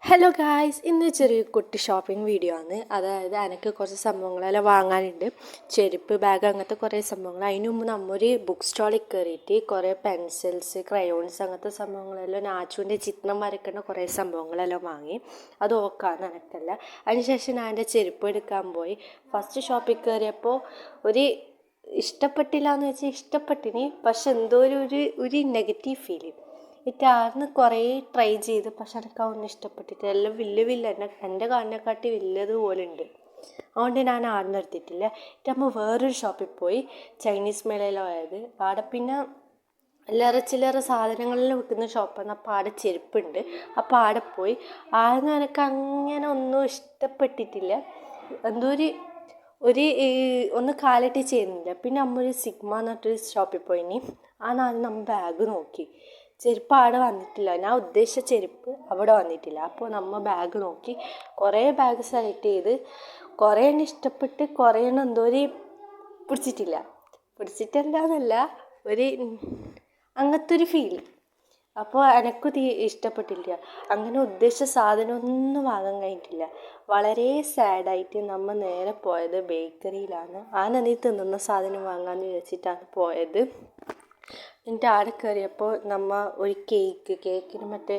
Hello guys, ഇന്ന് ചെറിയ കുട്ടി ഷോപ്പിംഗ് വീഡിയോ ആണ്. അതായത് എനിക്ക് കുറച്ച് സംഭവങ്ങളെല്ലാം വാങ്ങാനുണ്ട്. ചെരുപ്പ്, ബാഗ്, അങ്ങനത്തെ കുറേ സംഭവങ്ങൾ. അതിന് മുമ്പ് നമ്മൊരു ബുക്ക് സ്റ്റാളിൽ കയറിയിട്ട് കുറേ പെൻസിൽസ്, ക്രയോൺസ് അങ്ങനത്തെ സംഭവങ്ങളെല്ലാം നാച്ചുവിൻ്റെ ചിത്രം വരയ്ക്കുന്ന കുറേ സംഭവങ്ങളെല്ലാം വാങ്ങി. അത് ഓക്കാന്ന് എനിക്കല്ല. അതിനുശേഷം ഞാൻ എൻ്റെ ചെരുപ്പ് എടുക്കാൻ പോയി. ഫസ്റ്റ് ഷോപ്പിൽ കയറിയപ്പോൾ ഇഷ്ടപ്പെട്ടില്ല എന്ന് വെച്ചാൽ ഇഷ്ടപ്പെട്ടിനി, പക്ഷെ എന്തോ ഒരു നെഗറ്റീവ് ഫീലിംഗ്. ഇറ്റാർന്ന് കുറേ ട്രൈ ചെയ്ത്, പക്ഷെ എനിക്ക് അതൊന്നും ഇഷ്ടപ്പെട്ടിട്ട് എല്ലാം വലിയ എൻ്റെ കാലിനെക്കാട്ടി വലിയതുപോലെ ഉണ്ട്. അതുകൊണ്ട് ഞാൻ ആടുന്ന് എടുത്തിട്ടില്ല. ഇറ്റാകുമ്പോൾ വേറൊരു ഷോപ്പിൽ പോയി, ചൈനീസ് മേളയിലാണ് പോയത്. അവിടെ പിന്നെ ചില്ലറ സാധനങ്ങളെല്ലാം വിൽക്കുന്ന ഷോപ്പാണ്. അപ്പോൾ ആടെ ചെരുപ്പുണ്ട്. അപ്പോൾ ആടെ പോയി. ആടുന്ന് എനിക്ക് അങ്ങനെ ഒന്നും ഇഷ്ടപ്പെട്ടിട്ടില്ല. എന്തോ ഒന്ന് കാലിട്ട് ചെയ്യുന്നില്ല. പിന്നെ നമ്മൾ ഒരു സിഗ്മ എന്നിട്ടൊരു ഷോപ്പിൽ പോയിനി. ആ നാല് നമ്മൾ ബാഗ് നോക്കി. ചെരുപ്പ് അവിടെ വന്നിട്ടില്ല. ഞാൻ ഉദ്ദേശിച്ച ചെരുപ്പ് അവിടെ വന്നിട്ടില്ല. അപ്പോൾ നമ്മൾ ബാഗ് നോക്കി, കുറേ ബാഗ് സെലക്ട് ചെയ്ത്, കുറേ എണ്ണം ഇഷ്ടപ്പെട്ട്, കുറേ എണ്ണം എന്തോ പിടിച്ചിട്ടില്ല അങ്ങനത്തെ ഒരു ഫീൽ. അപ്പോൾ എനിക്കും ഇഷ്ടപ്പെട്ടില്ല. അങ്ങനെ ഉദ്ദേശിച്ച സാധനമൊന്നും വാങ്ങാൻ കഴിഞ്ഞിട്ടില്ല. വളരെ സാഡായിട്ട് നമ്മൾ നേരെ പോയത് ബേക്കറിയിലാണ്. നീ തിന്നുന്ന സാധനം വാങ്ങാമെന്ന് വിചാരിച്ചിട്ടാണ് പോയത്. എന്നിട്ട് ആടെ കയറിയപ്പോൾ നമ്മൾ ഒരു കേക്കിന് മറ്റേ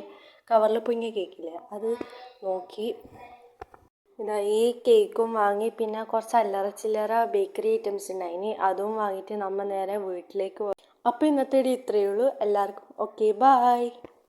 കവറിൽ പൊങ്ങിയ കേക്കില്ലേ, അത് നോക്കി. ഈ കേക്കും വാങ്ങി. പിന്നെ കുറച്ച് ചില്ലറ ബേക്കറി ഐറ്റംസ് ഉണ്ടായിനി, അതും വാങ്ങിയിട്ട് നമ്മൾ നേരെ വീട്ടിലേക്ക് പോയി. അപ്പോൾ ഇന്നത്തെ ഇത്രയേ ഉള്ളൂ. എല്ലാവർക്കും ഓക്കെ, ബായ്.